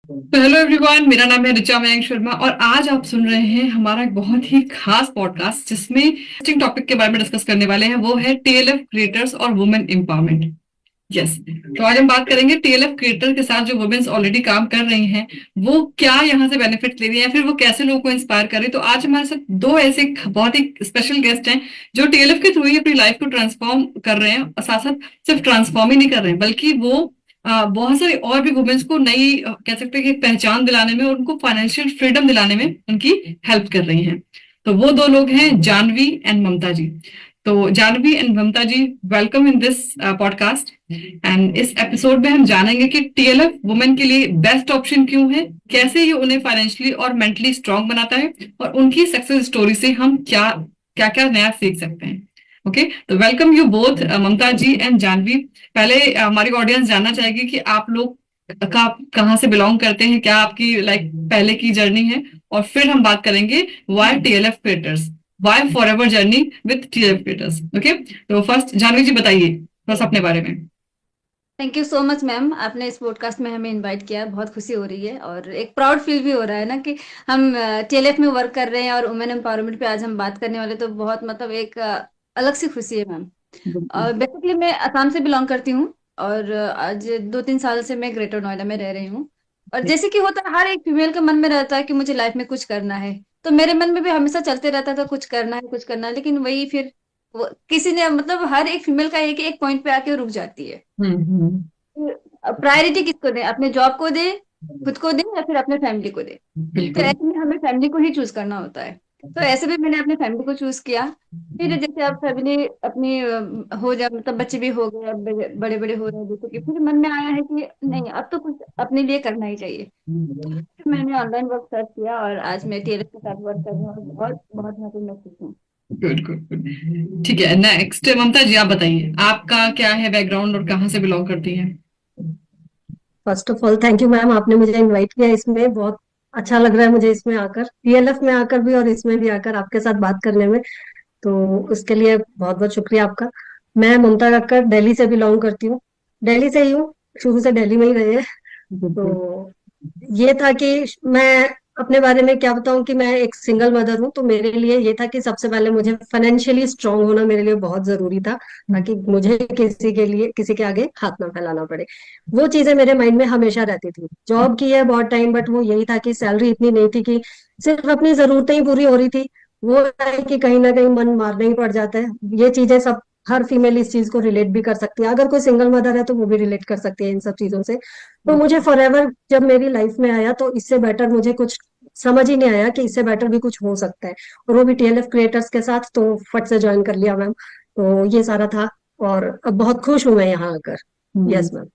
तो hello everyone, मेरा नाम है ऋचा मयंक शर्मा और आज आप सुन रहे हैं हमारा एक बहुत ही खास पॉडकास्ट जिसमें इंटरेस्टिंग टॉपिक के बारे में डिस्कस करने वाले हैं। वो है टीएलएफ क्रिएटर्स और वुमेन एम्पावरमेंट। यस, तो आज हम बात करेंगे टीएलएफ क्रिएटर के साथ जो वुमेन्स ऑलरेडी काम कर रही हैं वो क्या यहाँ से बेनिफिट ले रही है, फिर वो कैसे लोगों को इंस्पायर कर रही है। तो आज हमारे साथ दो ऐसे बहुत ही स्पेशल गेस्ट हैं जो टीएलएफ के थ्रू ही अपनी लाइफ को ट्रांसफॉर्म कर रहे हैं, और साथ साथ सिर्फ ट्रांसफॉर्म ही नहीं कर रहे हैं बल्कि वो बहुत सारी और भी वुमेन्स को नई कह सकते हैं कि पहचान दिलाने में और उनको फाइनेंशियल फ्रीडम दिलाने में उनकी हेल्प कर रही हैं। तो वो दो लोग हैं जानवी एंड ममता जी। तो Janvi and Mamata ji, welcome in this podcast. And इस एपिसोड में हम जानेंगे कि टीएलएफ वुमेन के लिए बेस्ट ऑप्शन क्यों है, कैसे ये उन्हें फाइनेंशियली और मेंटली स्ट्रांग बनाता है, और उनकी सक्सेस स्टोरी से हम क्या क्या क्या नया सीख सकते हैं। ओके, तो welcome you both Mamata ji and Janvi. पहले हमारी ऑडियंस जानना चाहेगी कि आप लोग का कहाँ से बिलोंग करते हैं, क्या आपकी लाइक पहले की जर्नी है, और फिर हम बात करेंगे why TLF creators, why for ever journey with TLF creators. Okay, तो फर्स्ट जानवी जी बताइए बस अपने बारे में। Thank you so much ma'am, आपने इस पॉडकास्ट में हमें इनवाइट किया। बहुत खुशी हो रही है और एक प्राउड फील भी हो रहा है ना कि हम टीएलएफ में वर्क कर रहे हैं और वुमेन एम्पावरमेंट पे आज हम बात करने वाले, तो बहुत मतलब एक अलग सी खुशी है मैम। बिल्कुल। और बेसिकली मैं असम से बिलोंग करती हूँ और आज 2-3 साल से मैं ग्रेटर नोएडा में रह रही हूँ। और जैसे कि होता है हर एक फीमेल के मन में रहता है कि मुझे लाइफ में कुछ करना है, तो मेरे मन में भी हमेशा चलते रहता था कुछ करना है कुछ करना है, लेकिन वही फिर किसी ने मतलब हर एक फीमेल का एक पॉइंट पे आके रुक जाती है। हम्म। प्रायोरिटी किसको दें, अपने जॉब को दें, खुद को दें, या फिर अपने फैमिली को दें। तो बिल्कुल। ऐसे में हमें फैमिली को ही चूज करना होता है। तो ऐसे में मैंने अपने फैमिली को चूज किया। फिर जैसे अब फैमिली अपनी हो जाए, मतलब बच्चे भी हो गए, अब बड़े बड़े हो रहे हैं जैसे कि, फिर मन में आया है कि नहीं, अब तो कुछ अपने लिए करना ही चाहिए। फिर मैंने ऑनलाइन वर्क सर्च किया और आज मैं टेलर के साथ वर्क कर रही हूँ और बहुत बहुत हैप्पी महसूस हूँ। Good good good. ठीक है, नेक्स्ट ममता जी आप बताइए आपका क्या है बैकग्राउंड और कहाँ से बिलोंग करती हैं। First of all thank you ma'am, आपने मुझे इनवाइट किया। इसमें बहुत अच्छा लग रहा है मुझे, इसमें आकर, टीएलएफ में आकर भी और इसमें भी आकर आपके साथ बात करने में। तो उसके लिए बहुत बहुत शुक्रिया आपका। मैं ममता कक्कड़ दिल्ली से बिलोंग करती हूँ। दिल्ली से ही हूँ, शुरू से दिल्ली में ही रहे हैं। बिल्कुल। तो ये था कि मैं अपने बारे में क्या बताऊं कि मैं एक सिंगल मदर हूं। तो मेरे लिए ये था कि सबसे पहले मुझे फाइनेंशियली स्ट्रांग होना मेरे लिए बहुत जरूरी था, ताकि मुझे किसी के लिए किसी के आगे हाथ ना फैलाना पड़े। वो चीजें मेरे माइंड में हमेशा रहती थी। जॉब की है बहुत टाइम, बट वो यही था कि सैलरी इतनी नहीं थी कि सिर्फ अपनी जरूरतें ही पूरी हो रही थी। वो है कि कहीं ना कहीं मन मारना ही पड़ जाता है। ये चीजें सब, हर फीमेल इस चीज को रिलेट भी कर सकती है। अगर कोई सिंगल मदर है तो वो भी रिलेट कर सकती है इन सब चीजों से। तो मुझे फॉरएवर जब मेरी लाइफ में आया तो इससे बेटर मुझे कुछ समझ ही नहीं आया कि इससे बेटर भी कुछ हो सकता है, और वो भी टीएलएफ क्रिएटर्स के साथ। तो फट से ज्वाइन कर लिया मैम। तो ये सारा था, और अब बहुत खुश हूं मैं यहाँ आकर। Hmm. Yes ma'am.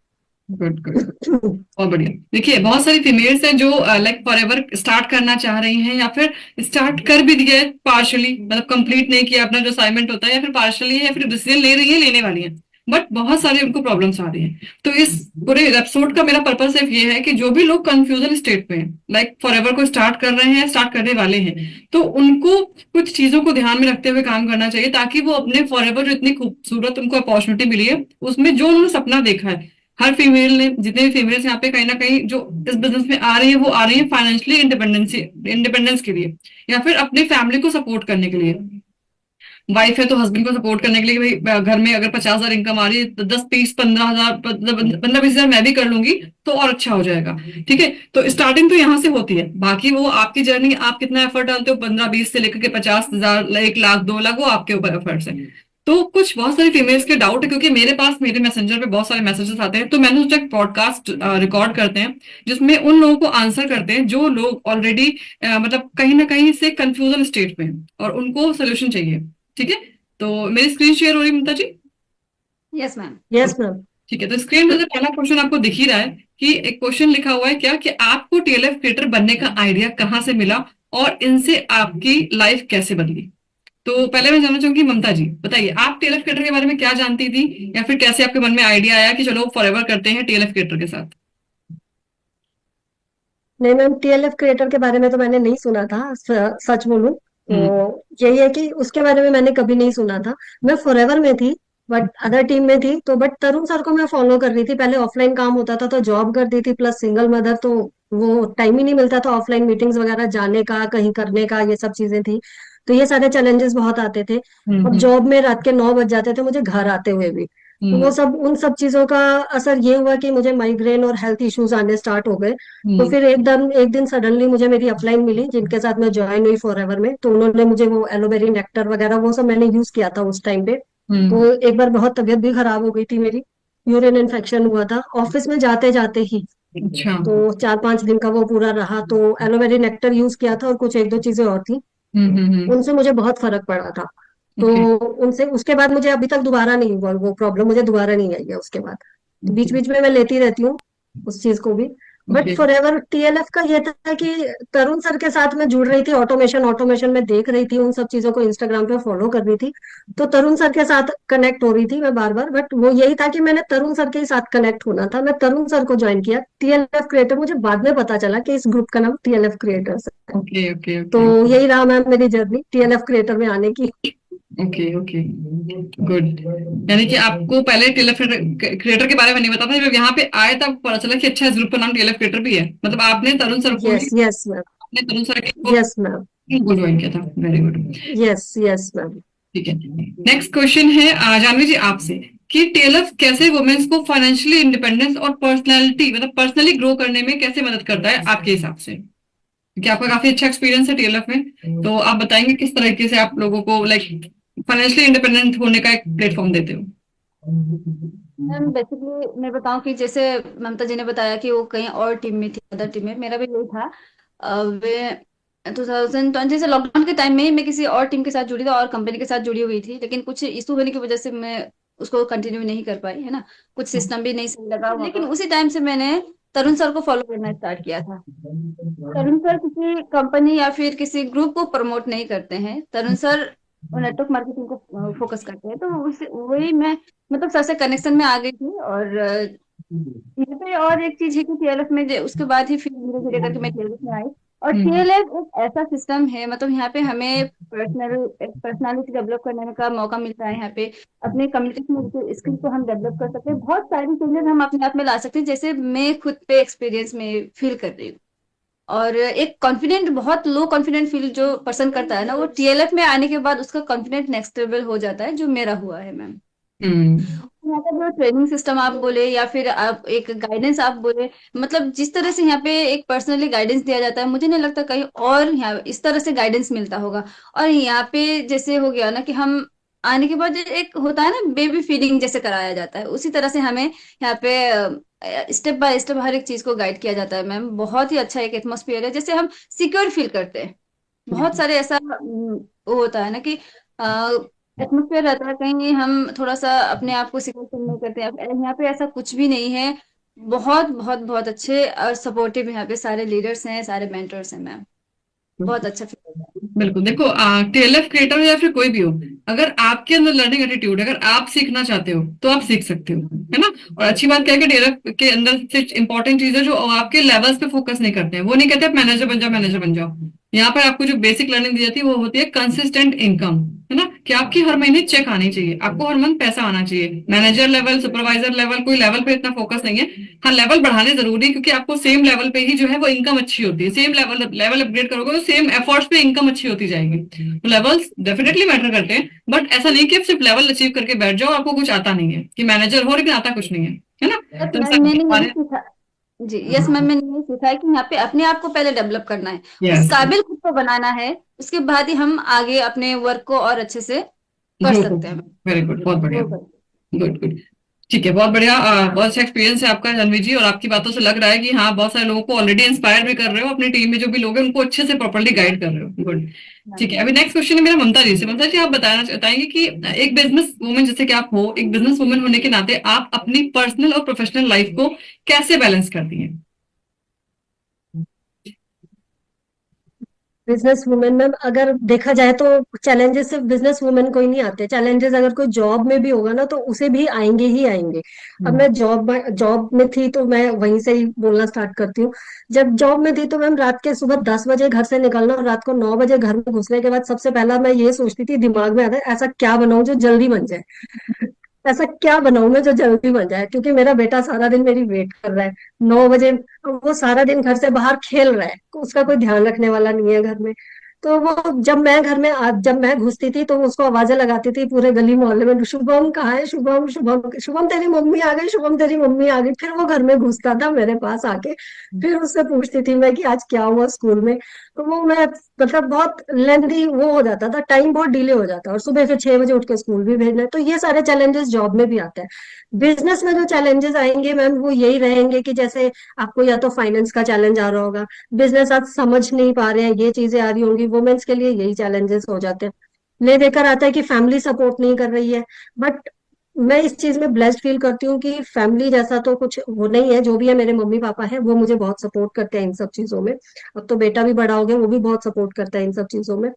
Good good. बहुत बढ़िया। देखिए बहुत सारी फीमेल्स हैं जो लाइक फॉर एवर स्टार्ट करना चाह रही हैं, या फिर स्टार्ट कर भी दिया है पार्शली, मतलब कंप्लीट नहीं किया अपना जो असाइनमेंट होता है, या फिर पार्शली है, या फिर डिसीजन ले रही है, लेने वाली है, बट बहुत सारी उनको प्रॉब्लम्स आ रही हैं। तो इस पूरे एपिसोड का मेरा पर्पस सिर्फ ये है कि जो भी लोग कंफ्यूजन स्टेट में हैं, लाइक फॉर एवर को स्टार्ट कर रहे हैं, स्टार्ट करने वाले हैं, तो उनको कुछ चीजों को ध्यान में रखते हुए काम करना चाहिए, ताकि वो अपने फॉर एवर जो इतनी खूबसूरत उनको अपॉर्चुनिटी मिली है उसमें जो उन्होंने सपना देखा है। हर फीमेल ने, जितने भी फीमेल्स यहाँ पे कहीं ना कहीं जो इस बिजनेस में आ रही है, वो आ रही है फाइनेंशियली इंडिपेंडेंस के लिए, या फिर अपनी फैमिली को सपोर्ट करने के लिए। वाइफ है तो हस्बैंड को सपोर्ट करने के लिए कि भाई घर में अगर 50,000 इनकम आ रही है तो 10, 20, 15,000, 15, 20,000 मैं भी कर लूंगी तो और अच्छा हो जाएगा। ठीक है, तो स्टार्टिंग तो यहाँ से होती है, बाकी वो आपकी जर्नी, आप कितना एफर्ट डालते हो 15, 20 से लेकर के 50,000, 1 लाख, 2 लाख, वो आपके ऊपर एफर्ट्स है। तो कुछ बहुत सारी फीमेल्स के डाउट है, क्योंकि मेरे पास मेरे मैसेंजर पे बहुत सारे मैसेजेस आते हैं, तो मैंने सोचा एक पॉडकास्ट रिकॉर्ड करते हैं जिसमें उन लोगों को आंसर करते हैं जो लोग ऑलरेडी मतलब कहीं ना कहीं से कंफ्यूजन स्टेट में हैं और उनको सोल्यूशन चाहिए। ठीक है, तो मेरी स्क्रीन शेयर हो रही है Mamta ji. Yes ma'am. Yes ma'am. ठीक है, तो स्क्रीन में जो पहला क्वेश्चन आपको दिख ही रहा है कि एक क्वेश्चन लिखा हुआ है क्या, कि आपको टीएलएफ क्रिएटर बनने का आइडिया कहाँ से मिला और इनसे आपकी लाइफ कैसे बदली। तो पहले मैं जानना चाहूंगी ममता जी, बताइए आप टीएलएफ क्रिएटर के बारे में क्या जानती थी, या फिर कैसे आपके मन में आइडिया आया कि चलो फॉरएवर करते हैं टीएलएफ क्रिएटर के साथ। नहीं मैम, टीएलएफ क्रिएटर के बारे में तो मैंने नहीं सुना था, सच बोलूं हम्म। तो यही है कि उसके बारे में मैंने कभी नहीं सुना था। मैं फॉरएवर में थी, बट अदर टीम में थी तो, बट तरुण सर को मैं फॉलो कर रही थी। पहले ऑफलाइन काम होता था तो जॉब करती थी, प्लस सिंगल मदर, तो वो टाइम ही नहीं मिलता था ऑफलाइन मीटिंग्स वगैरह जाने का, कहीं करने का, ये सब चीजें थी। तो ये सारे चैलेंजेस बहुत आते थे। अब हम्म जॉब में रात के 9 बज जाते थे मुझे घर आते हुए भी। तो वो हम्म सब, उन सब चीजों का असर ये हुआ कि मुझे माइग्रेन और हेल्थ इश्यूज आने स्टार्ट हो गए। तो हम्म फिर एकदम एक दिन सडनली मुझे मेरी अपलाइन मिली, जिनके साथ मैं ज्वाइन हुई फॉरएवर में। तो उन्होंने मुझे वो एलोवेरी नेक्टर वगैरह वो सब मैंने यूज किया था उस टाइम पे। तो हम्म एक बार बहुत तबीयत भी खराब हो गई थी मेरी, यूरिन इन्फेक्शन हुआ था ऑफिस में जाते जाते ही। अच्छा। तो 4-5 दिन का वो पूरा रहा, तो एलोवेरी नेक्टर यूज किया था और कुछ एक दो चीजें और थी, उनसे मुझे बहुत फर्क पड़ा था। तो ओके उनसे उसके बाद मुझे अभी तक दोबारा नहीं हुआ, वो प्रॉब्लम मुझे दोबारा नहीं आई है उसके बाद। तो ओके बीच बीच में मैं लेती रहती हूँ उस चीज को भी। But okay for ever TLF का ये था कि तरुण सर के साथ मैं जुड़ रही थी, ऑटोमेशन ऑटोमेशन में देख रही थी, उन सब चीजों को इंस्टाग्राम पे फॉलो कर रही थी। तो तरुण सर के साथ कनेक्ट हो रही थी मैं बार बार। बट वो यही था कि मैंने तरुण सर के ही साथ कनेक्ट होना था, मैं तरुण सर को ज्वाइन किया टीएलएफ क्रिएटर। मुझे बाद में पता चला कि इस ग्रुप का नाम टीएलएफ क्रिएटर्स है। ओके ओके तो ओके यही रहा मैम मेरी जर्नी टीएलएफ क्रिएटर में आने की। Okay okay good. यानी कि आपको पहले टीएलएफ क्रिएटर के बारे में नहीं पता था, जब यहाँ पे आए तब पता चला कि अच्छा इस ग्रुप का नाम टीएलएफ क्रिएटर भी है। मतलब आपने तरुण सर को ही, यस यस मैम। आपने तरुण सर यस मैम। को ज्वाइन किया था। Very good. Yes yes ma'am. ठीक है। नेक्स्ट क्वेश्चन है जानवी जी आपसे कि टीएलएफ कैसे वुमेन्स को फाइनेंशियली इंडिपेंडेंस और पर्सनैलिटी मतलब पर्सनली ग्रो करने में कैसे मदद करता है आपके हिसाब से, क्योंकि आपका काफी अच्छा एक्सपीरियंस है टीएलएफ में। तो आप बताएंगे किस तरीके से आप लोगों को लाइक फाइनेंशियली इंडिपेंडेंट होने का एक प्लेटफॉर्म देते हो। मैम बेसिकली मैं बताऊं कि जैसे ममता जी ने बताया कि वो कहीं और टीम में थी, अदर टीम में, मेरा भी यही था। वे 2020 से लॉकडाउन के टाइम में ही मैं किसी और टीम के साथ जुड़ी थी और कंपनी के साथ जुड़ी हुई थी, लेकिन कुछ इशू होने की वजह से मैं उसको कंटिन्यू नहीं कर पाई, है ना। कुछ सिस्टम भी नहीं सही लगा, लेकिन उसी टाइम से मैंने तरुण सर को फॉलो करना स्टार्ट किया था। तरुण सर किसी कंपनी या फिर किसी ग्रुप को प्रमोट नहीं करते हैं, तरुण सर नेटवर्क मार्केटिंग को फोकस करते हैं। तो उस वही मैं मतलब सर से कनेक्शन में आ गई थी। और यहाँ पे और एक चीज है कि टीएलएफ में उसके बाद ही फिर धीरे धीरे करके मैं टीएलएफ में आई। और हम्म टीएलएफ एक ऐसा सिस्टम है, मतलब यहाँ पे हमें पर्सनालिटी डेवलप करने का मौका मिलता है। यहाँ पे अपने कम्युनिकेशन स्किल को हम डेवलप कर सकते हैं, बहुत सारी चीजें हम अपने आप में ला सकते हैं, जैसे मैं खुद पे एक्सपीरियंस में फील कर रही हूँ। और एक कॉन्फिडेंट, बहुत लो कॉन्फिडेंट फील जो पर्सन करता है ना, वो टीएलएफ में आने के बाद उसका कॉन्फिडेंट नेक्स्ट लेवल हो जाता है, जो मेरा हुआ है मैम। हम्म यहाँ का जो ट्रेनिंग सिस्टम आप बोले या फिर आप एक गाइडेंस आप बोले, मतलब जिस तरह से यहाँ पे एक पर्सनली गाइडेंस दिया जाता है, मुझे नहीं लगता कहीं और यहाँ इस तरह से गाइडेंस मिलता होगा। और यहाँ पे जैसे हो गया ना कि हम आने के बाद एक होता है ना बेबी फीडिंग जैसे कराया जाता है, उसी तरह से हमें यहाँ पे स्टेप बाय स्टेप हर एक चीज को गाइड किया जाता है मैम। बहुत ही अच्छा एक एटमोसफियर है, जैसे हम सिक्योर फील करते हैं। बहुत सारे ऐसा वो होता है ना कि एटमोसफियर रहता है, कहीं हम थोड़ा सा अपने आप को सिक्योर फील नहीं करते हैं। यहाँ पे ऐसा कुछ भी नहीं है। बहुत बहुत बहुत अच्छे और सपोर्टिव यहाँ पे सारे लीडर्स हैं, सारे मेंटर्स हैं मैम। बहुत अच्छा फील होता है। बिल्कुल। देखो टीएलएफ क्रिएटर हो या फिर कोई भी हो, अगर आपके अंदर लर्निंग एटीट्यूड, अगर आप सीखना चाहते हो तो आप सीख सकते हो, है ना। और अच्छी बात क्या है कि टीएलएफ के अंदर से इंपॉर्टेंट चीज है जो आपके लेवल्स पे फोकस नहीं करते हैं। वो नहीं कहते आप मैनेजर बन जाओ, मैनेजर बन जाओ। यहाँ पर आपको जो बेसिक लर्निंग दी जाती है वो होती है कंसिस्टेंट इनकम, है ना, कि आपकी हर महीने चेक आनी चाहिए, आपको हर मंथ पैसा आना चाहिए। मैनेजर लेवल, सुपरवाइजर लेवल, कोई लेवल पे इतना फोकस नहीं है। हाँ, लेवल बढ़ाने जरूरी है, क्योंकि आपको सेम लेवल पे ही जो है वो इनकम अच्छी होती है। सेम लेवल लेवल अपग्रेड करोगे तो सेम एफर्ट्स पे इनकम अच्छी होती जाएगी। तो लेवल्स डेफिनेटली मैटर करते हैं, बट ऐसा नहीं कि आप सिर्फ लेवल अचीव करके बैठ जाओ, आपको कुछ आता नहीं है, कि मैनेजर हो लेकिन आता कुछ नहीं है ना। बस तो मैम मैंने यही सीखा। जी यस मैम, मैंने यही सीखा है कि यहाँ पे अपने आप को पहले डेवलप करना है, उस यस काबिल खुद को बनाना है, उसके बाद ही हम आगे अपने वर्क को और अच्छे से कर ग्रो। सकते हैं। वेरी गुड, बहुत बढ़िया। ग्रो कर। Good good. ठीक है, बहुत बढ़िया। बहुत अच्छा एक्सपीरियंस है आपका जानवी जी, और आपकी बातों से लग रहा है कि हाँ, बहुत सारे लोगों को ऑलरेडी इंस्पायर भी कर रहे हो, अपनी टीम में जो भी लोग हैं उनको अच्छे से प्रॉपर्ली गाइड कर रहे हो। गुड। ठीक है, अभी नेक्स्ट क्वेश्चन है मेरा ममता जी से। ममता जी, आप बताएंगे कि एक बिजनेस वुमेन जैसे कि आप हो, एक बिजनेस वुमेन होने के नाते आप अपनी पर्सनल और प्रोफेशनल लाइफ को कैसे बैलेंस करती हैं। बिजनेस वुमेन में अगर देखा जाए तो चैलेंजेस सिर्फ बिजनेस वुमेन को ही नहीं आते, चैलेंजेस अगर कोई जॉब में भी होगा ना तो उसे भी आएंगे ही आएंगे। अब मैं जॉब में थी तो मैं वहीं से ही बोलना स्टार्ट करती हूँ। जब जॉब में थी तो मैम रात के सुबह 10 बजे घर से निकलना और रात को 9 बजे घर में घुसने के बाद सबसे पहला मैं ये सोचती थी, दिमाग में आता है ऐसा क्या बनाऊं जो जल्दी बन जाए। ऐसा क्या बनाऊं मैं जो जल्दी बन जाए, क्योंकि मेरा बेटा सारा दिन मेरी वेट कर रहा है 9 बजे। वो सारा दिन घर से बाहर खेल रहा है, उसका कोई ध्यान रखने वाला नहीं है घर में। तो वो जब मैं घर में जब मैं घुसती थी तो वो उसको आवाजें लगाती थी पूरे गली मोहल्ले में, शुभम कहाँ है, शुभम शुभम शुभम तेरी मम्मी आ गई, शुभम तेरी मम्मी आ गई। फिर वो घर में घुसता था मेरे पास आके, फिर उससे पूछती थी मैं कि आज क्या हुआ स्कूल में। तो वो मैं मतलब बहुत लेंथी वो हो जाता था, टाइम बहुत डिले हो जाता, और सुबह फिर 6 बजे उठ के स्कूल भी भेजना है। तो ये सारे चैलेंजेस जॉब में भी आते हैं। बिजनेस में जो चैलेंजेस आएंगे मैम वो यही रहेंगे कि जैसे आपको या तो फाइनेंस का चैलेंज आ रहा होगा, बिजनेस आप समझ नहीं पा रहे हैं, ये चीजें आ रही होंगी। वुमेन्स के लिए यही चैलेंजेस हो जाते हैं। ले देकर आता है कि फैमिली सपोर्ट नहीं कर रही है। बट मैं इस चीज में ब्लेस्ड फील करती हूँ कि फैमिली जैसा तो कुछ वो नहीं है। जो भी है मेरे मम्मी पापा है वो मुझे बहुत सपोर्ट करते हैं इन सब चीजों में। अब तो बेटा भी बड़ा हो गया, वो भी बहुत सपोर्ट करता है इन सब चीजों में।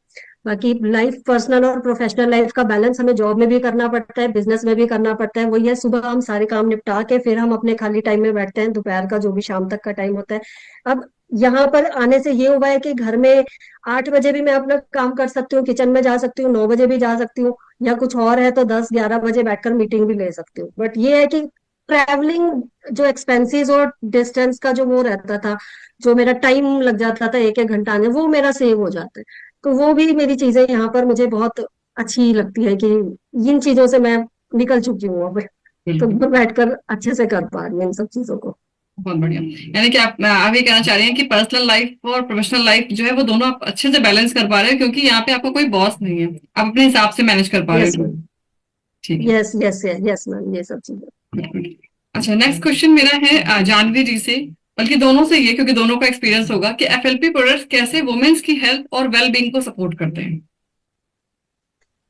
बाकी लाइफ, पर्सनल और प्रोफेशनल लाइफ का बैलेंस हमें जॉब में भी करना पड़ता है, बिजनेस में भी करना पड़ता है। वही है, सुबह हम सारे काम निपटा के फिर हम अपने खाली टाइम में बैठते हैं, दोपहर का जो भी शाम तक का टाइम होता है। अब यहाँ पर आने से ये हुआ है कि घर में 8 बजे भी मैं अपना काम कर सकती हूँ, किचन में जा सकती हूँ, 9 बजे भी जा सकती हूँ, या कुछ और है तो 10-11 बजे बैठकर मीटिंग भी ले सकती हूँ। बट ये है कि ट्रैवलिंग जो एक्सपेंसेस और डिस्टेंस का जो वो रहता था, जो मेरा टाइम लग जाता था एक एक घंटा आने, वो मेरा सेव हो जाता है। तो वो भी मेरी चीजें यहाँ पर मुझे बहुत अच्छी लगती है कि इन चीजों से मैं निकल चुकी हूँ अब। तो बिल्कुल। मैं बैठकर अच्छे से कर पा रही हूँ इन सब चीजों को। बहुत बढ़िया। यानी कि आप ये कहना चाह रहे हैं कि पर्सनल लाइफ और प्रोफेशनल लाइफ जो है वो दोनों आप अच्छे से बैलेंस कर पा रहे हो, क्योंकि यहाँ पे आपका कोई बॉस नहीं है, आप अपने हिसाब से मैनेज कर पा रहे यस हो। मैम। ठीक है। यस यस यस मैम, ये सब चीजें। बिल्कुल। अच्छा, नेक्स्ट क्वेश्चन मेरा है जानवी जी से, बल्कि दोनों से ये, क्योंकि दोनों का एक्सपीरियंस होगा कि एफएलपी प्रोडक्ट्स कैसे वुमेन्स की हेल्थ और वेलबींग को सपोर्ट करते हैं।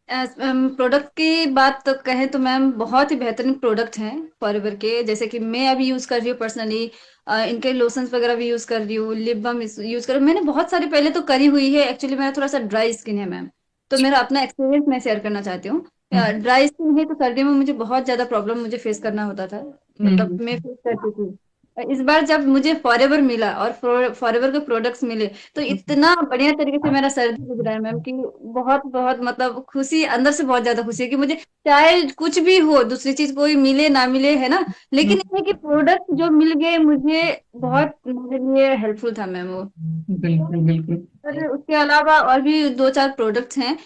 प्रोडक्ट की बात तो कहें तो मैम बहुत ही बेहतरीन प्रोडक्ट हैं फॉरएवर के। जैसे कि मैं अभी यूज कर रही हूँ पर्सनली, इनके लोशंस वगैरह भी यूज कर रही हूँ, लिप बाम यूज कर रही हूँ। मैंने बहुत सारे पहले तो करी हुई है, एक्चुअली मेरा थोड़ा सा ड्राई स्किन है मैम, तो मेरा अपना एक्सपीरियंस मैं शेयर करना चाहती हूँ। हम्म, ड्राई स्किन है तो सर्दी में मुझे बहुत ज्यादा प्रॉब्लम मुझे फेस करना होता था, मतलब मैं फेस करती थी। इस बार जब मुझे फॉरएवर मिला और फॉरएवर के प्रोडक्ट्स मिले तो इतना बढ़िया तरीके से मेरा सर्दी गुजरा है मैम कि बहुत बहुत मतलब खुशी, अंदर से बहुत ज्यादा खुशी है कि मुझे चाहे कुछ भी हो, दूसरी चीज कोई मिले ना मिले है ना, लेकिन हम्म, ये है कि प्रोडक्ट जो मिल गए मुझे बहुत मेरे लिए हेल्पफुल था मैम वो। बिल्कुल बिल्कुल। और उसके अलावा और भी दो चार प्रोडक्ट्स हैं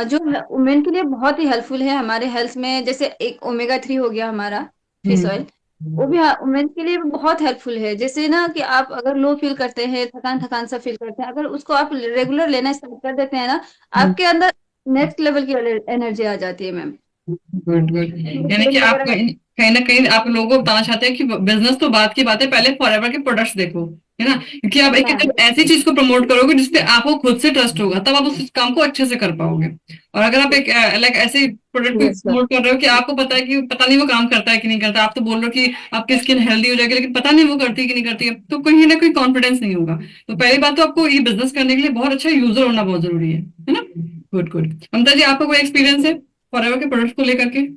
जो वुमेन के लिए बहुत ही हेल्पफुल है हमारे हेल्थ में। जैसे एक ओमेगा 3 हो गया हमारा फिश ऑयल, वो भी वुमेन के लिए बहुत हेल्पफुल है। जैसे ना कि आप अगर लो फील करते हैं, थकान थकान सा फील करते हैं, अगर उसको आप रेगुलर लेना स्टार्ट कर देते हैं ना, आपके अंदर नेक्स्ट लेवल की एनर्जी आ जाती है मैम। Good good. यानी कि ब्रेन आप वगैरह। कहीं ना कहीं आप लोगों को बताना चाहते हैं कि बिजनेस तो बात की बात है, पहले फॉरएवर के प्रोडक्ट्स देखो, है ना, क्योंकि आप एक हाँ जब ऐसी चीज को प्रमोट करोगे जिसपे आपको खुद से ट्रस्ट होगा, तब आप उस काम को अच्छे से कर पाओगे। और अगर आप एक लाइक ऐसे प्रोडक्ट को यस मैम। प्रमोट कर रहे हो कि आपको पता है कि पता नहीं वो काम करता है कि नहीं करता, आप तो बोल रहे हो कि आपकी स्किन हेल्दी हो जाएगी, लेकिन पता नहीं वो करती है कि नहीं करती है, तो कहीं ना कहीं कॉन्फिडेंस नहीं होगा। तो पहली बात तो आपको ये बिजनेस करने के लिए बहुत अच्छा यूजर होना बहुत जरूरी है ना। Good good. ममता जी, आपका कोई एक्सपीरियंस है फॉरएवर के प्रोडक्ट को लेकर के?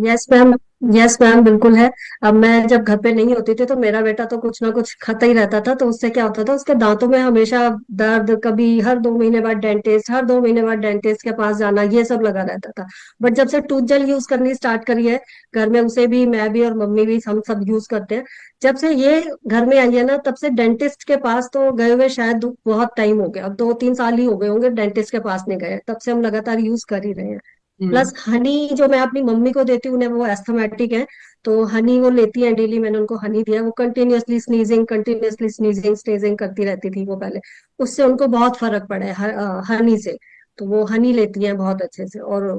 Yes ma'am. यस मैम, बिल्कुल है। अब मैं जब घर पे नहीं होती थी तो मेरा बेटा तो कुछ ना कुछ खाता ही रहता था, तो उससे क्या होता था, उसके दांतों में हमेशा दर्द, कभी हर 2 महीने बाद डेंटिस्ट, हर 2 महीने बाद डेंटिस्ट के पास जाना, ये सब लगा रहता था। बट जब से टूथ जेल यूज करनी स्टार्ट करी है घर में, उसे भी मैं भी और मम्मी भी हम सब यूज करते हैं। जब से ये घर में आई है ना, तब से डेंटिस्ट के पास तो गए हुए शायद बहुत टाइम हो गया, अब 2-3 साल ही हो गए होंगे डेंटिस्ट के पास नहीं गए, तब से हम लगातार यूज कर ही रहे हैं। हम्म। प्लस हनी जो मैं अपनी मम्मी को देती हूँ, उन्हें वो एस्थमेटिक है, तो हनी वो लेती है डेली। मैंने उनको हनी दिया, वो कंटिन्यूअसली स्नीजिंग स्नेजिंग करती रहती थी वो पहले। उससे उनको बहुत फर्क पड़ा है हनी से। तो वो हनी लेती है बहुत अच्छे से, और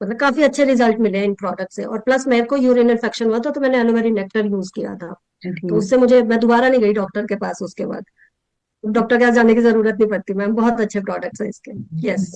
मतलब काफी अच्छे रिजल्ट मिले हैं इन प्रोडक्ट से। और प्लस मेरे को यूरिन इन्फेक्शन हुआ था तो मैंने एलोवेरा नेक्टर यूज किया था, तो उससे मुझे, मैं दोबारा नहीं गई डॉक्टर के पास उसके बाद। डॉक्टर के पास जाने की जरूरत नहीं पड़ती मैम, बहुत अच्छे प्रोडक्ट्स हैं इसके। यस,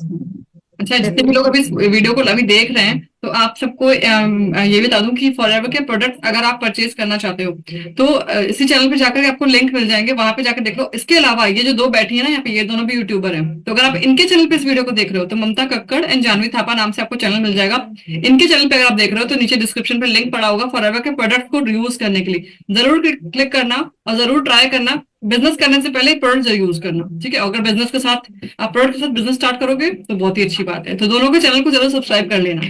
अच्छा, जितने भी लोग डेफिनेटली। अभी इस वीडियो को अभी देख रहे हैं, तो आप सबको ये बता दूं कि फॉरएवर के प्रोडक्ट अगर आप परचेज करना चाहते हो तो इसी चैनल पे जाकर आपको लिंक मिल जाएंगे, वहां पे जाकर देख लो। इसके अलावा ये जो दो बैठी है ना यहाँ पे, ये दोनों भी यूट्यूबर हैं, तो अगर आप इनके चैनल पे इस वीडियो को देख रहे हो तो ममता कक्कड़ एंड जानवी थापा नाम से आपको चैनल मिल जाएगा। इनके चैनल पे अगर आप देख रहे हो तो नीचे डिस्क्रिप्शन पे लिंक पड़ा होगा फॉरएवर के प्रोडक्ट को यूज करने के लिए, जरूर क्लिक करना और जरूर ट्राई करना। बिजनेस करने से पहले प्रोडक्ट जरूर यूज करना, ठीक है। अगर बिजनेस के साथ आप प्रोडक्ट के साथ बिजनेस स्टार्ट करोगे तो बहुत ही अच्छी बात है, तो दोनों के चैनल को जरूर सब्सक्राइब कर लेना।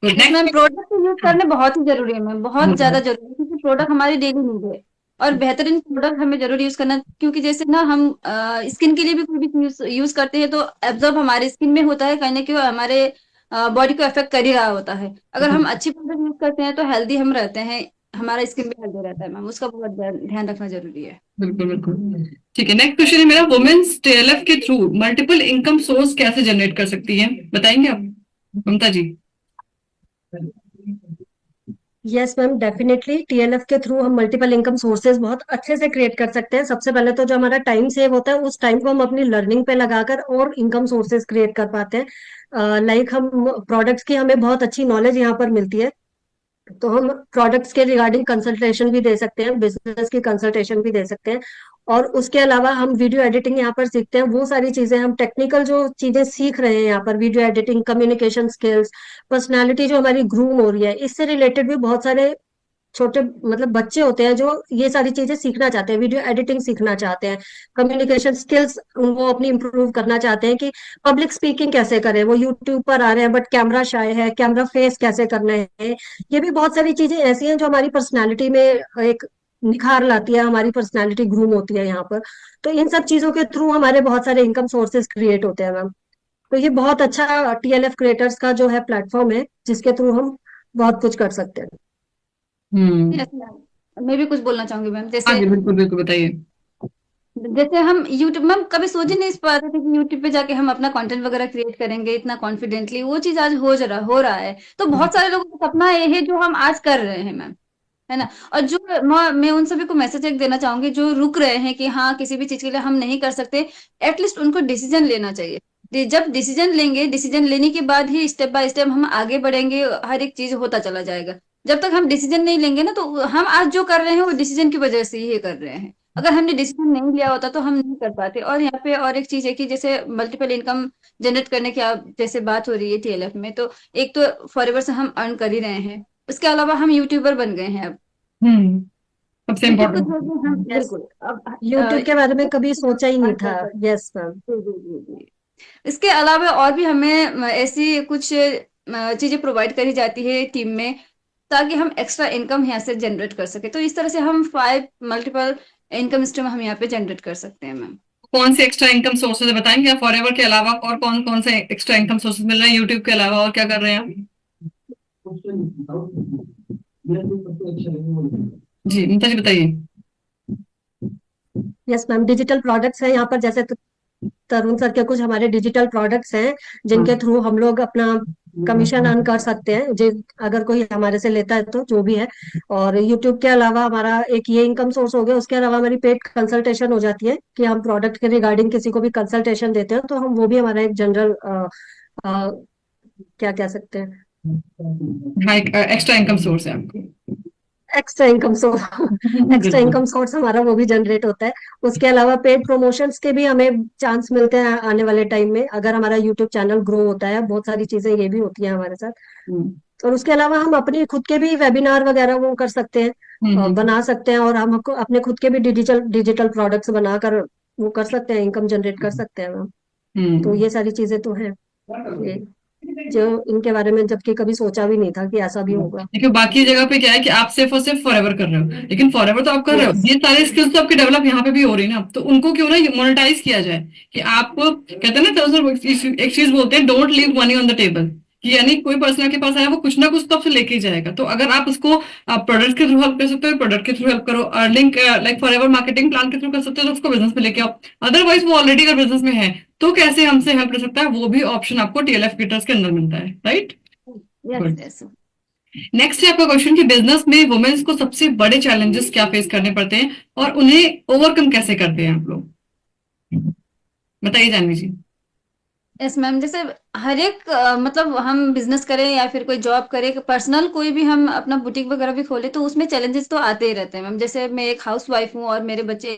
Good. Yes ma'am, next. Product use हाँ, करने बहुत ही जरूरी है मैम, बहुत बहुत ज्यादा बहुत। जरूरी है, क्योंकि प्रोडक्ट हमारी डेली नीड है। और बेहतरीन प्रोडक्ट हमें जरूर यूज करना, क्योंकि जैसे ना हम स्किन के लिए भी कोई भी यूज यूज करते हैं तो एब्जॉर्ब हमारे स्किन में होता है, कहीं ना कहीं हमारे बॉडी को इफेक्ट कर ही रहा होता है। अगर हम अच्छी प्रोडक्ट यूज करते हैं तो हेल्दी हम रहते हैं, हमारा स्किन भी हेल्दी रहता है मैम, उसका बहुत ध्यान रखना जरूरी है। बिल्कुल बिल्कुल। ठीक है, नेक्स्ट क्वेश्चन है मेरा, वुमेन्स टीएलएफ के थ्रू मल्टीपल इनकम सोर्स कैसे जनरेट कर सकती हैं, बताएंगे आप ममता ji? Yes ma'am, definitely TLF के थ्रू हम मल्टीपल इनकम सोर्सेज बहुत अच्छे से क्रिएट कर सकते हैं। सबसे पहले तो जो हमारा टाइम सेव होता है, उस टाइम को हम अपनी लर्निंग पे लगाकर और इनकम सोर्सेज क्रिएट कर पाते हैं। लाइक हम प्रोडक्ट्स की हमें बहुत अच्छी नॉलेज यहाँ पर मिलती है, तो हम प्रोडक्ट्स के रिगार्डिंग कंसल्टेशन भी दे सकते हैं, बिजनेस की कंसल्टेशन भी दे सकते हैं। और उसके अलावा हम वीडियो एडिटिंग यहाँ पर सीखते हैं, वो सारी चीजें हम टेक्निकल जो चीजें सीख रहे हैं यहाँ पर, video editing, communication skills, personality जो हमारी ग्रूम हो रही है, इससे रिलेटेड भी बहुत सारे छोटे मतलब बच्चे होते हैं जो ये सारी चीजें सीखना चाहते हैं, वीडियो एडिटिंग सीखना चाहते हैं, कम्युनिकेशन स्किल्स वो अपनी इंप्रूव करना चाहते हैं कि पब्लिक स्पीकिंग कैसे करें। वो यूट्यूब पर आ रहे हैं बट कैमरा शाय है, कैमरा फेस कैसे करना है। ये भी बहुत सारी चीजें ऐसी हैं जो हमारी पर्सनैलिटी में एक निखार लाती है, हमारी पर्सनैलिटी ग्रूम होती है यहाँ पर। तो इन सब चीजों के थ्रू हमारे बहुत सारे इनकम सोर्सेज क्रिएट होते हैं मैम। तो ये बहुत अच्छा टीएलएफ क्रिएटर्स का जो है प्लेटफॉर्म है, जिसके थ्रू हम बहुत कुछ कर सकते हैं। हम्म। यस मैम, मैं भी कुछ बोलना चाहूंगी मैम। हाँ जैसे जी, बिल्कुल बिल्कुल, बताइए। जैसे हम यूट्यूब मैम कभी सोच ही नहीं पाते थे कि यूट्यूब पे जाके हम अपना कंटेंट वगैरह क्रिएट करेंगे इतना कॉन्फिडेंटली, वो चीज आज हो रहा है। तो बहुत सारे लोगों का सपना ये है जो हम आज कर रहे हैं मैम, है ना। और जो मैं उन सभी को मैसेज एक देना चाहूंगी जो रुक रहे हैं कि हाँ किसी भी चीज के लिए हम नहीं कर सकते, एटलीस्ट उनको डिसीजन लेना चाहिए। जब डिसीजन लेंगे, डिसीजन लेने के बाद ही स्टेप बाय स्टेप हम आगे बढ़ेंगे, हर एक चीज होता चला जाएगा। जब तक हम डिसीजन नहीं लेंगे ना, तो हम आज जो कर रहे हैं वो डिसीजन की वजह से ही कर रहे हैं। अगर हमने डिसीजन नहीं लिया होता तो हम नहीं कर पाते। और यहाँ पे और एक चीज है कि जैसे मल्टीपल इनकम जनरेट करने की आप जैसे बात हो रही है टीएलएफ में, तो एक तो फॉरएवर से हम अर्न कर ही रहे हैं, उसके अलावा हम यूट्यूबर बन गए हैं अब। हम्म। सबसे यूट्यूब को इम्पोर्टेंट। छोड़ के हम यस, बिल्कुल अब यूट्यूब के बारे में कभी सोचा ही नहीं अर्न था। कर सकते यस मैम। हैं। जी जी जी जी। इसके अलावा और भी हमें ऐसी कुछ चीजें प्रोवाइड करी जाती है टीम में, ताकि हम एक्स्ट्रा इनकम यहाँ से जनरेट कर सके। तो इस तरह से हम 5 मल्टीपल इनकम स्ट्रीम हम यहाँ पे जनरेट कर सकते हैं मैम। कौन से एक्स्ट्रा इनकम सोर्सेज बताएंगे आप, फॉरएवर के अलावा और कौन कौन से एक्स्ट्रा इनकम सोर्सेज मिल रहे हैं यूट्यूब के अलावा, और क्या कर रहे हैं आप? जी ममता जी बताइए। यस मैम, डिजिटल प्रोडक्ट्स है यहाँ पर, जैसे तरुण सर के कुछ हमारे डिजिटल प्रोडक्ट्स हैं जिनके थ्रू हम लोग अपना कमीशन अर्न कर सकते हैं, जो अगर कोई हमारे से लेता है तो जो भी है। और यूट्यूब के अलावा हमारा एक ये इनकम सोर्स हो गया, उसके अलावा हमारी पेड कंसल्टेशन हो जाती है कि हम प्रोडक्ट के रिगार्डिंग किसी को भी कंसल्टेशन देते हैं, तो हम वो भी हमारा एक जनरल क्या कह सकते हैं, हाँ, एक एक्स्ट्रा इनकम सोर्स है आपको। Extra income source. एक्स्ट्रा बिल्कुल। इनकम सोर्स हमारा वो भी जनरेट होता है। उसके अलावा पेड प्रमोशंस के भी हमें चांस मिलते हैं आने वाले टाइम में, अगर हमारा यूट्यूब चैनल ग्रो होता है। बहुत सारी चीजें ये भी होती हैं हमारे साथ। हम्म। और उसके अलावा हम अपनी खुद के भी वेबिनार वगैरह वो कर सकते हैं, हम्म। बना सकते हैं, और हम अपने खुद के भी डिजिटल डिजिटल प्रोडक्ट्स बनाकर वो कर सकते हैं, इनकम जनरेट कर सकते हैं हम। तो हम्म। ये सारी चीजें तो हैं, ये जो इनके बारे में जबकि कभी सोचा भी नहीं था कि ऐसा भी होगा। देखिए बाकी जगह पे क्या है कि आप सिर्फ और सिर्फ फॉरएवर कर रहे हो, लेकिन फॉरएवर तो आप कर रहे हो, यस। ये सारे स्किल्स तो आपके डेवलप यहाँ पे भी हो रही है ना, तो उनको क्यों ना मोनेटाइज किया जाए। कि आप कहते हैं ना, तो एक चीज बोलते हैं, don't leave money on the table. कि यानी कोई पर्सन आपके पास आया, वो कुछ ना कुछ तो आपसे लेके ही जाएगा। तो अगर आप उसको प्रोडक्ट के थ्रू हेल्प कर सकते हो, प्रोडक्ट के थ्रू हेल्प करो, earning like forever marketing plan के थ्रू कर सकते हो, तो उसको बिजनेस में लेके आओ। अदरवाइज वो ऑलरेडी अगर बिजनेस में है तो कैसे हमसे हेल्प कर सकता है, वो भी ऑप्शन आपको टीएलएफ क्रिएटर्स के अंदर मिलता है, राइट? Yes yes. नेक्स्ट है आपका क्वेश्चन कि बिजनेस में वुमेन्स को सबसे बड़े चैलेंजेस क्या फेस करने पड़ते हैं और उन्हें ओवरकम कैसे करते हैं आप लोग, बताइए जानवी जी। यस मैम, जैसे हर एक मतलब हम बिजनेस करें या फिर कोई जॉब करें, पर्सनल कोई भी हम अपना बुटीक वगैरह भी खोले, तो उसमें चैलेंजेस तो आते ही रहते हैं मैम। जैसे मैं एक हाउस वाइफ हूँ और मेरी बच्ची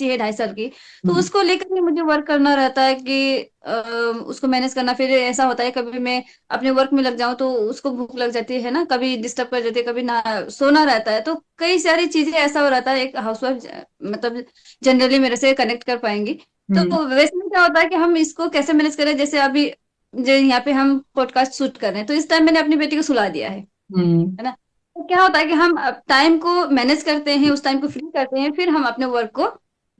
है 2.5 साल की, तो उसको लेकर भी मुझे वर्क करना रहता है कि उसको मैनेज करना। फिर ऐसा होता है कभी मैं अपने वर्क में लग जाऊं तो उसको भूख लग जाती है ना, कभी डिस्टर्ब कर जाती है, कभी ना सोना रहता है, तो कई सारी चीजें ऐसा हो रहता है। एक हाउस वाइफ मतलब जनरली मेरे से कनेक्ट कर पाएंगी। तो वैसे में क्या होता है कि हम इसको कैसे मैनेज करें। जैसे अभी जो यहाँ पे हम पॉडकास्ट शूट कर रहे हैं, तो इस टाइम मैंने अपनी बेटी को सुला दिया है ना। तो क्या होता है कि हम टाइम को मैनेज करते हैं, उस टाइम को फ्री करते हैं, फिर हम अपने वर्क को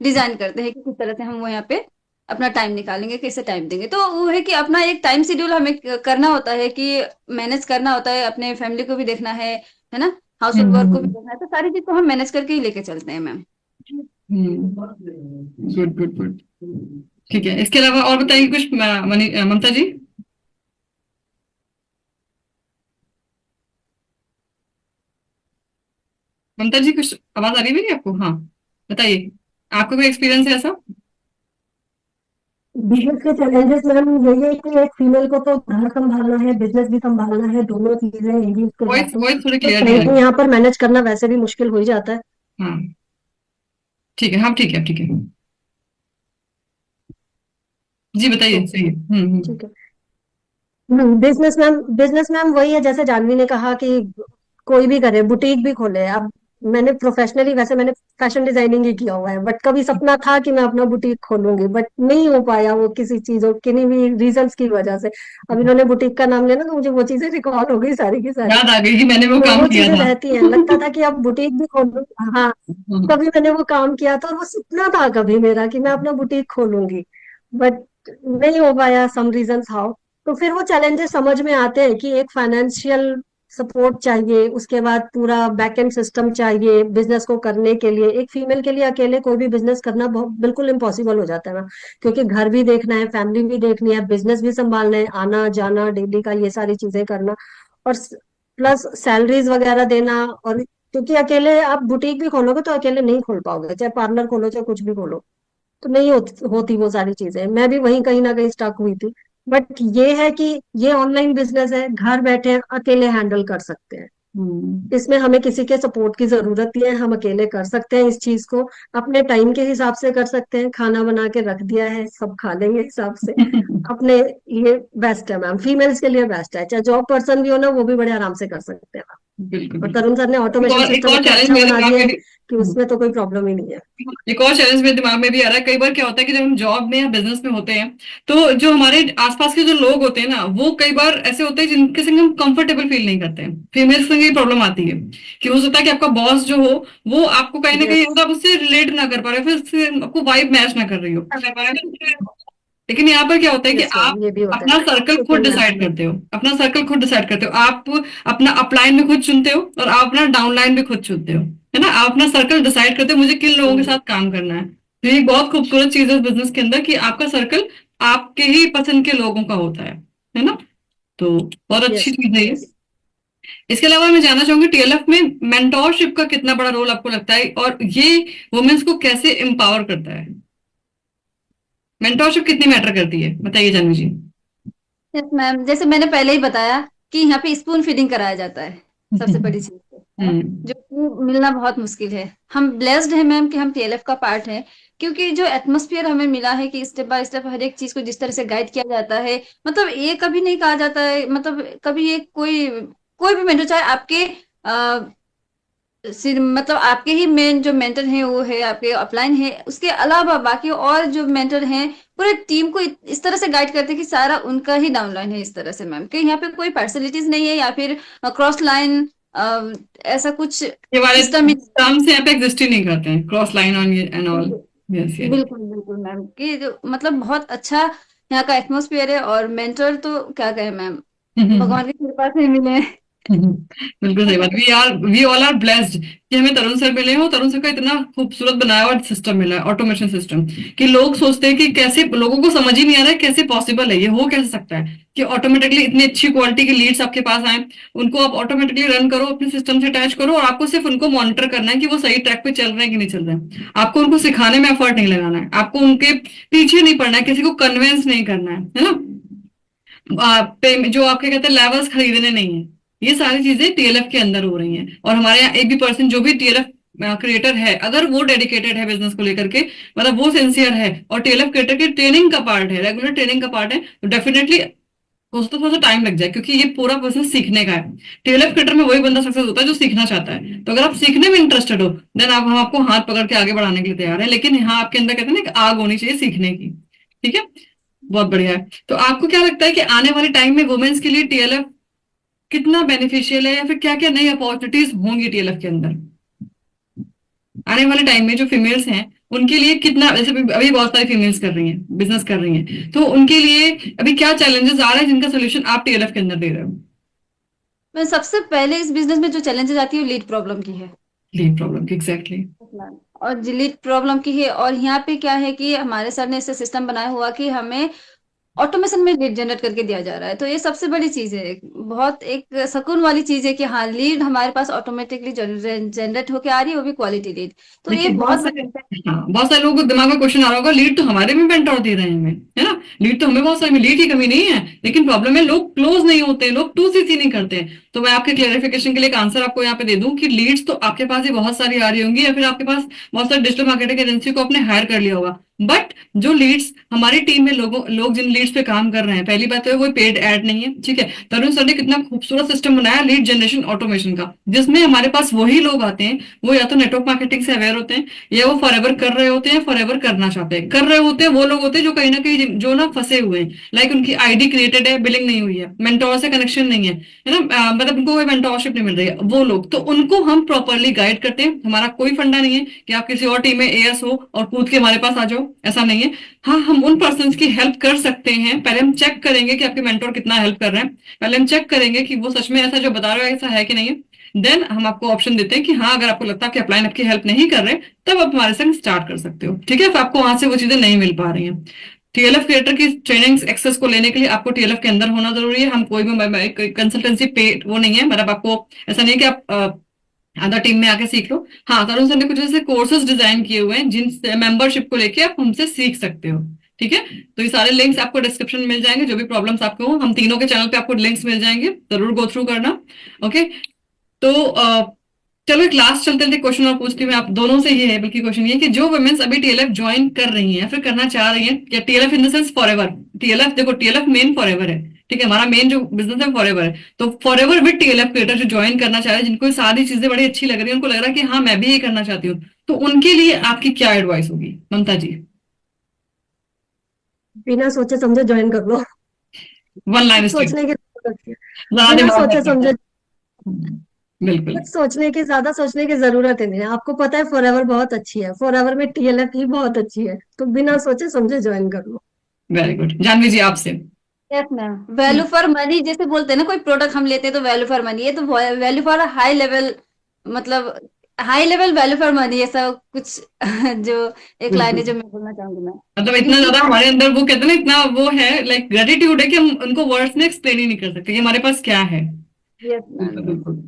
डिजाइन करते हैं कि किस तरह से हम वो यहाँ पे अपना टाइम निकालेंगे, कैसे टाइम देंगे। तो वो है कि अपना एक टाइम शेड्यूल हमें करना होता है, कि मैनेज करना होता है, अपने फैमिली को भी देखना है ना, हाउस होल्ड वर्क को भी देखना है। तो सारी चीज को हम मैनेज करके ही लेके चलते हैं मैम। Good good good. ठीक है, इसके अलावा और बताइए कुछ ममता जी। ममता जी कुछ आवाज आ रही है मेरी आपको? हाँ बताइए, आपको कोई एक्सपीरियंस है ऐसा? बिजनेस के चैलेंजेस मैम यही है कि एक फीमेल को तो घर संभालना है, बिजनेस भी संभालना है, दोनों चीजें एक के वॉइस साथ तो वॉइस थोड़ी क्लियर नहीं आ टाइम रही। यहाँ पर मैनेज करना वैसे भी मुश्किल हो ही जाता है। हाँ ठीक है, हाँ ठीक है ठीक है, जी बताइए, ओके सही है। ठीक है। बिजनेस मैम वही है जैसे जानवी ने कहा कि कोई भी करे, बुटीक भी खोले। अब मैंने प्रोफेशनली, वैसे मैंने फैशन डिजाइनिंग ही किया हुआ है, बट कभी सपना था कि मैं अपना बुटीक खोलूंगी, बट नहीं हो पाया वो किसी चीजों, किन्हीं भी रीजंस की वजह से। अब इन्होंने बुटीक का नाम लेना तो मुझे वो चीजें रिकॉल हो गई सारी की सारी। याद आ गई कि मैंने वो तो काम वो किया चीजें था। रहती हैं, लगता था कि अब बुटीक भी खोलूं। हाँ, हम्म, कभी मैंने वो काम किया था और वो सपना था कभी मेरा कि मैं अपना बुटीक खोलूंगी, बट नहीं हो पाया, सम रीजंस हाउ। तो फिर वो चैलेंजेस समझ में आते हैं कि एक फाइनेंशियल सपोर्ट चाहिए, उसके बाद पूरा बैकएंड सिस्टम चाहिए बिजनेस को करने के लिए। एक फीमेल के लिए अकेले कोई भी बिजनेस करना बहुत बिल्कुल इम्पॉसिबल हो जाता है ना, क्योंकि घर भी देखना है, फैमिली भी देखनी है, बिजनेस भी संभालना है, आना जाना डेली का, ये सारी चीजें करना, और प्लस सैलरीज वगैरह देना। और क्योंकि अकेले आप बुटीक भी खोलोगे तो अकेले नहीं खोल पाओगे, चाहे पार्लर खोलो चाहे कुछ भी खोलो, तो नहीं होती वो सारी चीजें। मैं भी वहीं कहीं ना कहीं स्टक हुई थी। बट ये है कि ये ऑनलाइन बिजनेस है, घर बैठे अकेले हैंडल कर सकते हैं। हम्म, इसमें हमें किसी के सपोर्ट की जरूरत नहीं है, हम अकेले कर सकते हैं इस चीज को। अपने टाइम के हिसाब से कर सकते हैं, खाना बना के रख दिया है, सब खा लेंगे हिसाब से अपने। ये बेस्ट है मैम, फीमेल्स के लिए बेस्ट है, चाहे जॉब पर्सन भी हो ना वो भी बड़े आराम से कर सकते हैं। बिल्कुल और बिल्कुल। तरुण सर ने ऑटोमेशन एक सिस्टम और इतना चैलेंज अच्छा मेरे बना दिमाग दिया में है भी, कि उसमें तो कोई प्रॉब्लम ही नहीं है। एक और चैलेंज मेरे दिमाग में भी आ रहा है। कई बार क्या होता है कि जब हम जॉब में या बिजनेस में होते हैं, तो जो हमारे आसपास के जो लोग होते हैं ना, वो कई बार ऐसे होते हैं जिनके संग हम कंफर्टेबल फील नहीं करते हैं। फीमेल्स संग ये प्रॉब्लम आती है कि हो सकता है कि आपका बॉस जो हो, वो आपको कहीं ना कहीं यस, अगर आप उससे रिलेट ना कर पा रहे हो, फिर उससे आपको वाइब मैच ना कर रही हो। लेकिन यहाँ पर क्या होता है कि यस आप मैम, ये भी होता है। अपना सर्कल खुद सेकंड मैम। डिसाइड करते हो, अपना सर्कल खुद डिसाइड करते हो आप। अपना अपलाइन भी खुद चुनते हो और आप अपना डाउनलाइन भी खुद चुनते हो, है ना। आप अपना सर्कल डिसाइड करते हो मुझे किन लोगों के साथ काम करना है। तो ये एक बहुत खूबसूरत चीज है बिजनेस के अंदर कि आपका सर्कल आपके ही पसंद के लोगों का होता है ना। तो बहुत अच्छी यस चीज है ये। यस। इसके अलावा मैं जानना चाहूंगी टीएलएफ में मेंटोरशिप का कितना बड़ा रोल आपको लगता है, और ये वुमेन्स को कैसे एम्पावर करता है? मेंटोरशिप कितनी मैटर करती है, बताइए जानवी जी। यस मैम, जैसे मैंने पहले ही बताया कि यहाँ पे स्पून फीडिंग कराया जाता है, सबसे बड़ी चीज है, हम्म जो कि मिलना बहुत मुश्किल है। हम ब्लेस्ड है मैम कि हम टीएलएफ का पार्ट है, क्योंकि जो एटमोस्फियर हमें मिला है कि स्टेप बाय स्टेप हर एक चीज को जिस तरह से गाइड किया जाता है, मतलब ये कभी नहीं कहा जाता है, मतलब कभी ये कोई कोई भी मेंटर, चाहे आपके मतलब आपके ही मेन जो मेंटर हैं वो है आपके अपलाइन है, उसके अलावा बाकी और जो मेंटर हैं पूरे टीम को इस तरह से गाइड करते हैं कि सारा उनका ही डाउनलाइन है, इस तरह से मैम कि यहाँ पे कोई पर्सनैलिटीज नहीं है या फिर क्रॉस लाइन ऐसा कुछ ये वाले सिस्टम ही। टर्म्स यहाँ पे एग्जिस्ट ही नहीं करते हैं, cross line on and all. Yes yes. बिल्कुल बिल्कुल मैम, कि जो मतलब बहुत अच्छा यहाँ का एटमोस्फियर है, और मेंटर तो क्या कहें मैम, भगवान की कृपा से मिले हैं। बिल्कुल सही बात। वी ऑल आर ब्लेस्ड कि हमें तरुण सर मिले हो। तरुण सर का इतना खूबसूरत बनाया हुआ सिस्टम मिला है, ऑटोमेशन सिस्टम, कि लोग सोचते हैं कि कैसे, लोगों को समझ ही नहीं आ रहा है कैसे पॉसिबल है, ये हो कैसे सकता है कि ऑटोमेटिकली इतनी अच्छी क्वालिटी के लीड्स आपके पास आए। उनको आप ऑटोमेटिकली रन करो, अपने सिस्टम से अटैच करो, और आपको सिर्फ उनको मॉनिटर करना है कि वो सही ट्रैक पे चल रहे हैं कि नहीं चल रहे हैं। आपको उनको सिखाने में एफर्ट नहीं लगाना है, आपको उनके पीछे नहीं पड़ना है, किसी को कन्विंस नहीं करना है ना। जो आपके कहते हैं लेवल्स खरीदने नहीं है। ये सारी चीजें टीएलएफ के अंदर हो रही हैं। और हमारे यहाँ एक भी पर्सन जो भी टीएलएफ क्रिएटर है, अगर वो डेडिकेटेड है बिजनेस को लेकर के, मतलब वो सिंसियर है और टीएलएफ क्रिएटर की ट्रेनिंग का पार्ट है, रेगुलर ट्रेनिंग का पार्ट है, तो डेफिनेटली उसको थोड़ा सा टाइम लग जाए, क्योंकि ये पूरा बिजनेस सीखने का है। टीएलएफ क्रिएटर में वही बंदा सक्सेस होता है जो सीखना चाहता है। तो अगर आप सीखने में इंटरेस्टेड हो, देन हम आपको हाथ पकड़ के आगे बढ़ाने के लिए तैयार है। लेकिन यहाँ आपके अंदर कहते हैं ना, एक आग होनी चाहिए सीखने की। ठीक है। बहुत बढ़िया है। तो आपको क्या लगता है कि आने वाले टाइम में वुमेन्स के लिए टीएलएफ कितना बेनिफिशियल है, या फिर क्या क्या नई अपॉर्चुनिटीज होंगी टीएलएफ के अंदर आने वाले टाइम में? जो फीमेल्स हैं उनके लिए कितना, जैसे अभी बहुत सारी फीमेल्स कर रही हैं, बिजनेस कर रही हैं, तो उनके लिए अभी क्या चैलेंजेस आ रहे हैं जिनका सोल्यूशन आप टीएलएफ के अंदर दे रहे हो? मैं सबसे पहले इस बिजनेस में जो चैलेंजेस आती है वो लीड प्रॉब्लम की है। लीड प्रॉब्लम की, एग्जैक्टली। और लीड प्रॉब्लम की है, और यहाँ पे क्या है कि हमारे सर ने ऐसे सिस्टम बनाया हुआ कि हमें ऑटोमेशन में लीड जनरेट करके दिया जा रहा है। तो ये सबसे बड़ी चीज है, बहुत एक सुकून वाली चीज है कि हाँ, लीड हमारे पास ऑटोमेटिकली जनरेट होके आ रही है, वो भी क्वालिटी लीड। तो ये देखिए बहुत बहुत सारे लोगों को दिमाग में क्वेश्चन आ रहा होगा, लीड तो हमारे में मेंटोर दे रहे हैं हमें, है ना, लीड तो हमें बहुत सारी, लीड की कमी नहीं है, लेकिन प्रॉब्लम है लोग क्लोज नहीं होते हैं, लोग 2cc नहीं करते हैं। तो मैं आपके क्लेरिफिकेशन के लिए एक आंसर आपको यहाँ पे दे दूं कि लीड्स तो आपके पास ही बहुत सारी आ रही होंगी, या फिर आपके पास बहुत सारे डिजिटल मार्केटिंग एजेंसी को आपने हायर कर लिया होगा। बट जो लीड्स हमारी टीम में लोग जिन लीड्स पे काम कर रहे हैं, पहली बात तो वो पेड ऐड नहीं है, ठीक है। तरुण सर ने कितना खूबसूरत सिस्टम बनाया लीड जनरेशन ऑटोमेशन का, जिसमें हमारे पास वही लोग आते हैं, वो या तो नेटवर्क मार्केटिंग से अवेयर होते हैं, या वो फॉरएवर कर रहे होते हैं, फॉरएवर करना चाहते हैं। कर रहे होते हैं वो लोग होते हैं जो कहीं ना कहीं जो ना फंसे हुए हैं, लाइक उनकी आईडी क्रिएटेड है, बिलिंग नहीं हुई है, मेंटोर से कनेक्शन नहीं है, है ना, मतलब उनको कोई मेंटोरशिप नहीं मिल रही है, वो लोग, तो उनको हम प्रॉपरली गाइड करते हैं। हमारा कोई फंडा नहीं है कि आप किसी और टीम में एएस हो और कूद के हमारे पास आ जाओ, ऐसा नहीं है। हाँ, हम उन पर्सन की हेल्प कर सकते हैं। पहले हम चेक करेंगे कि आपके मेंटोर कितना हेल्प कर रहे हैं, पहले हम चेक करेंगे कि वो सच में ऐसा जो बता रहे हो ऐसा है कि नहीं है। देन हम आपको ऑप्शन देते हैं कि हाँ, अगर आपको लगता है कि अपलाइन आपकी हेल्प नहीं कर रहे, तब आप हमारे संग स्टार्ट कर सकते हो, ठीक है। तो आपको वहां से वो चीजें नहीं मिल पा रही हैं। टीएलएफ क्रिएटर की ट्रेनिंग एक्सेस को लेने के लिए आपको टीएलएफ के अंदर होना जरूरी है। हम कोई भी कंसल्टेंसी पे वो नहीं है, मतलब आपको ऐसा नहीं है कि आप अदर टीम में आके सीख लो। हाँ, तरुण सर ने कुछ ऐसे कोर्सेज डिजाइन किए हुए हैं जिन मेंबरशिप को लेके आप हमसे सीख सकते हो, ठीक है। तो ये सारे लिंक्स आपको डिस्क्रिप्शन में मिल जाएंगे, जो भी प्रॉब्लम्स आपको हो, हम तीनों के चैनल पे आपको लिंक्स मिल जाएंगे, जरूर गो थ्रू करना। ओके, तो चलो एक लास्ट चलते थे क्वेश्चन और पूछती हूँ आप दोनों से, ये है बल्कि क्वेश्चन ये कि जो वुमेन्स अभी टीएलएफ ज्वाइन कर रही हैं, फिर करना चाह रही हैं, या TLF in the sense forever, TLF देखो, टीएलएफ मेन फॉरएवर है, ठीक है, हमारा मेन जो बिजनेस है फॉरएवर है, तो फॉरएवर विद टीएलएफ क्रिएटर जो ज्वाइन करना चाह रहे हैं, जिनको ये सारी चीजें बड़ी अच्छी लग रही है, उनको लग रहा है कि हाँ मैं भी ये करना चाहती हूँ, तो उनके लिए आपकी क्या एडवाइस होगी ममता जी? बिना सोचे समझे ज्वाइन कर लो। वन लाइन सोचने की ज्यादा बिना दिमाग सोचे नहीं समझे, करना। बिल्कुल, कुछ सोचने की, ज्यादा सोचने की जरूरत ही नहीं है। आपको पता है फॉरएवर बहुत अच्छी है, फॉरएवर में टीएलएफ ही बहुत अच्छी है, तो बिना सोचे समझे ज्वाइन कर लो। Very good. जानवी जी आपसे? Yes ma'am, value for money जैसे बोलते हैं ना, कोई प्रोडक्ट हम लेते हैं तो वैल्यू फॉर मनी, ये तो वैल्यू फॉर हाई लेवल, मतलब high level value for money, ऐसा कुछ जो एक लाइन है बिल्कुल, जो मैं बोलना चाहूंगी मैं। मतलब इतना ज्यादा हमारे अंदर वो कहते हैं ना, इतना वो है लाइक ग्रेटिट्यूड है कि हम उनको वर्ड्स में एक्सप्लेन ही नहीं कर सकते कि हमारे पास क्या है। यस बिल्कुल मैम। बिल्कुल।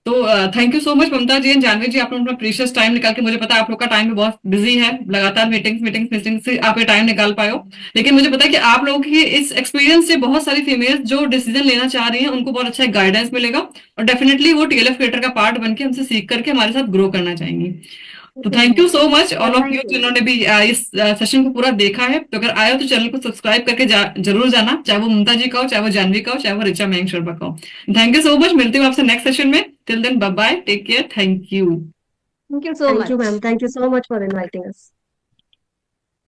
तो thank you so much Mamta ji and Janhvi ji, आपने अपना प्रीशियस टाइम निकाल के, मुझे पता है आप लोग का टाइम भी बहुत बिजी है, लगातार मीटिंग्स से आप ये टाइम निकाल पाए हो, लेकिन मुझे पता है कि आप लोगों की इस एक्सपीरियंस से बहुत सारी फीमेल्स जो डिसीजन लेना चाह रही हैं उनको बहुत अच्छा गाइडेंस मिलेगा, और डेफिनेटली वो टीएलएफ क्रिएटर का पार्ट बन के हमसे सीख करके हमारे साथ ग्रो करना चाहेंगी। तो thank you so much all of you जिन्होंने भी इस सेशन को पूरा देखा है। तो अगर आए हो तो चैनल को सब्सक्राइब करके जरूर जाना, चाहे वो ममता जी का हो, चाहे वो जानवी का हो, चाहे वो ऋचा मयंक शर्मा का हो। थैंक यू सो मच, मिलती हूँ आपसे नेक्स्ट सेशन में। Till then bye bye, take care, thank you. Thank you so thank you much. Ma'am, thank you so much for inviting us.